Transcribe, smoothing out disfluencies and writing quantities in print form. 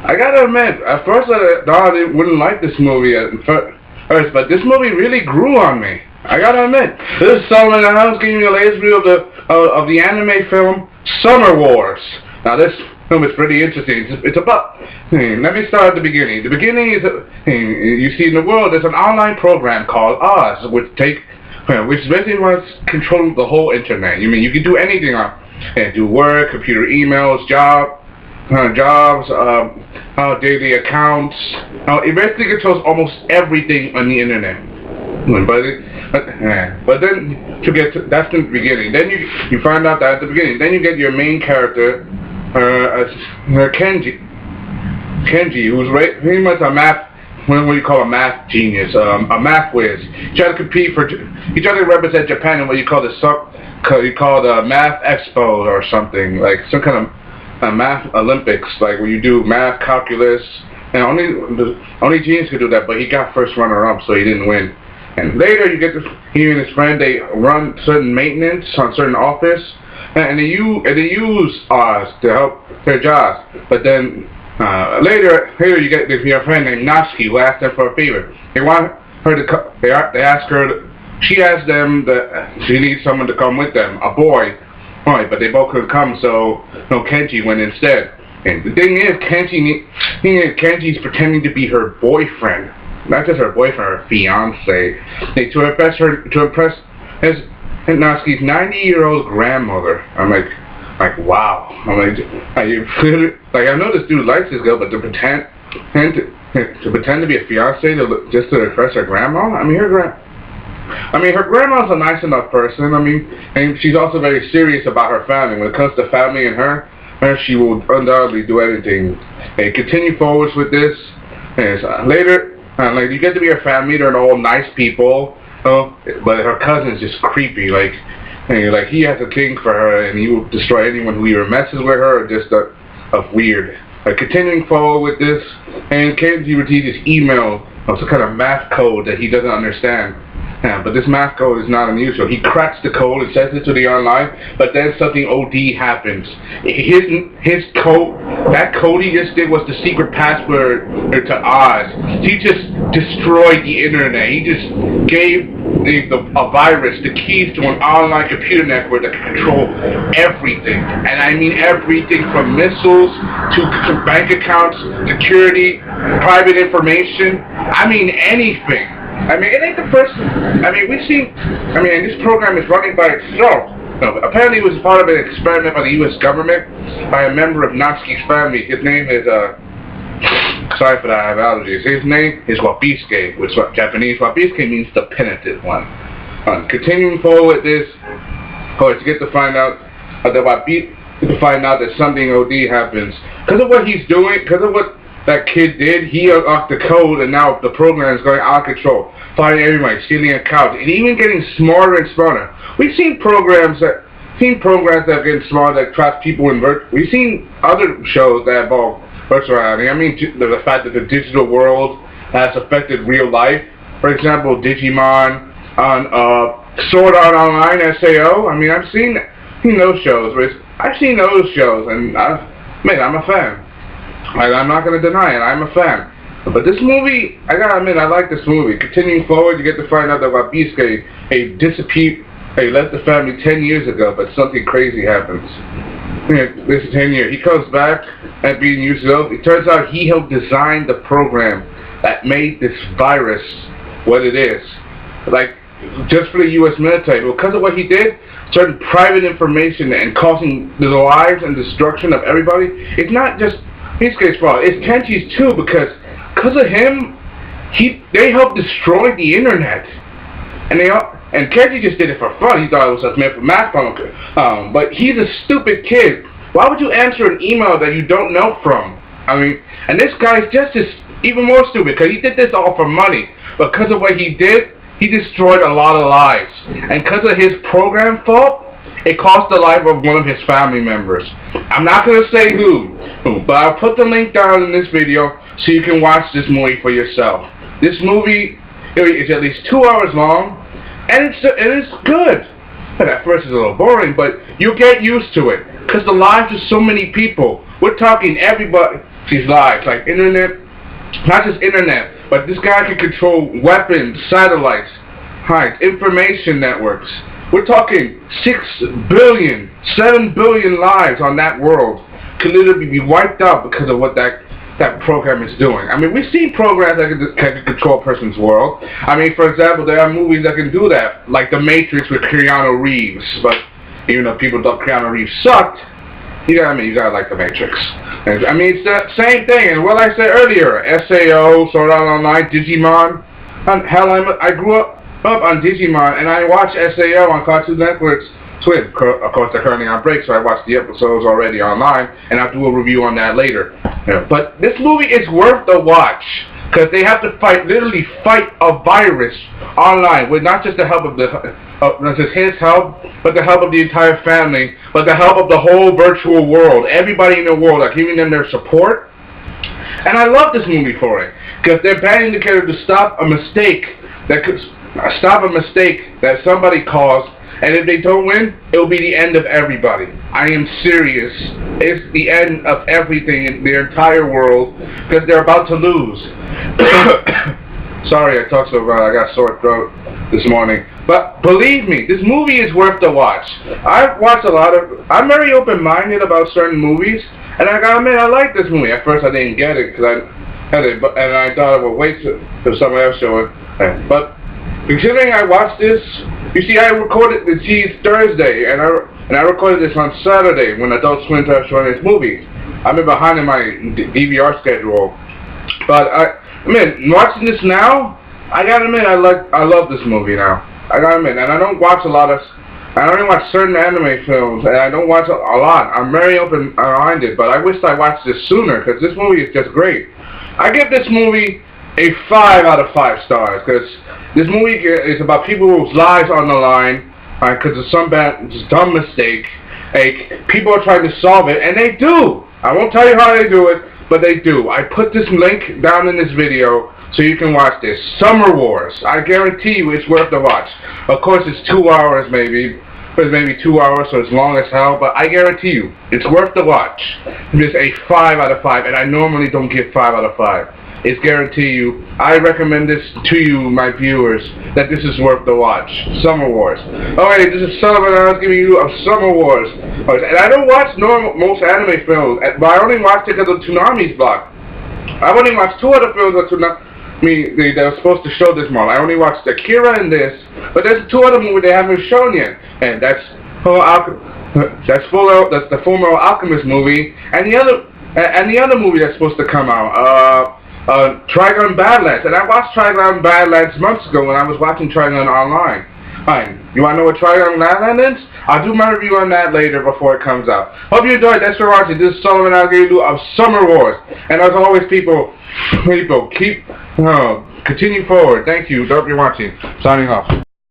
I gotta admit, at first I thought I wouldn't like this movie at first, but this movie really grew on me. I gotta admit, this is Solomon and House giving you the latest review of the anime film Summer Wars. Now this film is pretty interesting. It's about. Let me start at the beginning. The beginning is you see in the world there's an online program called Oz, which basically wants to control the whole internet. You mean you can do anything on, do work, computer emails, jobs, daily accounts. It basically controls almost everything on the internet. But then that's the beginning. Then you find out that at the beginning. Then you get your main character, Kenji, who's pretty much a math. What do you call a math genius? A math whiz. He tried to represent Japan in what you call the Math Expo or something, like some kind of math Olympics, like where you do math, calculus, and only genius could do that. But he got first runner-up, so he didn't win. And later, you get he and his friend, they run certain maintenance on certain office, and they use Oz to help their jobs. But then later you get your friend named Natsuki who asks them for a favor. They want her to. They ask her. She asks them that she needs someone to come with them, a boy. Right, but they both couldn't come, so Kenji went instead. And the thing is, Kenji's pretending to be her boyfriend. Not just her boyfriend, her fiance, to impress his Natsuki's 90-year-old grandmother. I'm like, wow. I'm like, I know this dude likes this girl, but to pretend to be a fiance just to impress her grandma. Her grandma's a nice enough person. And she's also very serious about her family. When it comes to family and her, she will undoubtedly do anything. And continue forwards with this. And later. You get to be her family, they're all nice people, but her cousin's just creepy. He has a king for her, and he will destroy anyone who either messes with her or just weird. Continuing forward with this, and Kenji receives this email of some kind of math code that he doesn't understand. But this math code is not unusual. He cracks the code and sends it to the online, but then something OD happens. His code, that code he just did was the secret password to Oz. He just destroyed the internet. He just gave a virus the keys to an online computer network that can control everything. And I mean everything from missiles to bank accounts, security, private information. I mean anything. It ain't the first. And this program is running by itself. Apparently it was part of an experiment by the U.S. government by a member of Natsuki's family. His name is, sorry for that, I have allergies. His name is Wabisuke, which is Japanese. Wabisuke means the penitent one. Continuing forward with this, to get to find out that something OD happens. Because of what he's doing, because of what that kid did, he unlocked the code, and now the program is going out of control, finding everybody, stealing accounts, and even getting smarter and smarter. We've seen programs that are getting smarter that trap people in We've seen other shows that involve virtual reality. The fact that the digital world has affected real life. For example, Digimon on Sword Art Online, SAO. I've seen those shows. And I'm a fan. I'm not going to deny it. I'm a fan. But this movie, I gotta admit, I like this movie. Continuing forward, you get to find out that Wabisuke, he left the family 10 years ago, but something crazy happens. This is 10 years. He comes back and being used up. It turns out he helped design the program that made this virus what it is. Just for the U.S. military. Because of what he did, certain private information and causing the lives and destruction of everybody, it's not just Wabisuke's fault. It's Kenji's too, because of him, they helped destroy the internet, and Kenji just did it for fun. He thought it was just meant for math fun, but he's a stupid kid. Why would you answer an email that you don't know from? And this guy's just even more stupid because he did this all for money. Because of what he did, he destroyed a lot of lives, and because of his program fault, it cost the life of one of his family members. I'm not going to say who, but I'll put the link down in this video so you can watch this movie for yourself. This movie is at least 2 hours long, and it is good. But at first it's a little boring, but you get used to it, because the lives of so many people. We're talking everybody, these lives, like internet, not just internet, but this guy can control weapons, satellites, information networks. We're talking 6 billion, 7 billion lives on that world could literally be wiped out because of what that program is doing. I mean, we've seen programs that can control a person's world. I mean, for example, there are movies that can do that, like The Matrix with Keanu Reeves. But even though people thought Keanu Reeves sucked, you gotta like The Matrix. And, I mean, it's the same thing. And what I said earlier, SAO, Sword Art Online, Digimon. Hell, I grew up on Digimon, and I watched SAO on Cartoon Network's Twin. Of course, they're currently on break, so I watched the episodes already online, and I'll do a review on that later. Yeah. But this movie is worth the watch, because they have to literally fight a virus online with not just the help of not just his help, but the help of the entire family, but the help of the whole virtual world. Everybody in the world are giving them their support. And I love this movie for it, because they're banding together to stop a mistake that somebody caused. And if they don't win, it'll be the end of everybody. I am serious. It's the end of everything in the entire world, because they're about to lose. Sorry, I talked so bad. I got a sore throat this morning. But believe me, this movie is worth the watch. I've watched I'm very open-minded about certain movies, and I gotta admit, I like this movie. At first, I didn't get it because I had it, and I thought I would wait for someone else to show it. But considering I watched this, you see, I recorded the Cheese Thursday, and I recorded this on Saturday when Adult Swim started showing its movies. I've been behind in my DVR schedule, but I mean, watching this now, I gotta admit, I love this movie now. I gotta admit, and I don't watch I only watch certain anime films, and I don't watch a lot. I'm very open-minded, but I wish I watched this sooner, because this movie is just great. I give this movie a 5 out of 5 stars, because this movie is about people whose lives are on the line, because of some dumb mistake. People are trying to solve it, and they do. I won't tell you how they do it, but they do. I put this link down in this video so you can watch this. Summer Wars. I guarantee you it's worth the watch. Of course, it's 2 hours maybe. It's maybe 2 hours, so it's long as hell, but I guarantee you, it's worth the watch. It's a 5 out of 5, and I normally don't give 5 out of 5. It's guarantee you. I recommend this to you, my viewers, that this is worth the watch. Summer Wars. Alright, this is Sullivan, and I was giving you a Summer Wars. And I don't watch most anime films, but I only watch it because of Toonami's block. I've only watched 2 other films of Toonami that were supposed to show this month. I only watched Akira and this, but there's 2 other movies they haven't shown yet, and that's the Full Metal Alchemist movie, and the other movie that's supposed to come out. Trigun Badlands, and I watched Trigun Badlands months ago when I was watching Trigun Online. Fine. You want to know what Trigun Badlands is? I'll do my review on that later before it comes out. Hope you enjoyed. Thanks for watching. This is Sullivan Algailu of Summer Wars. And as always, people, keep continue forward. Thank you. Don't be watching. Signing off.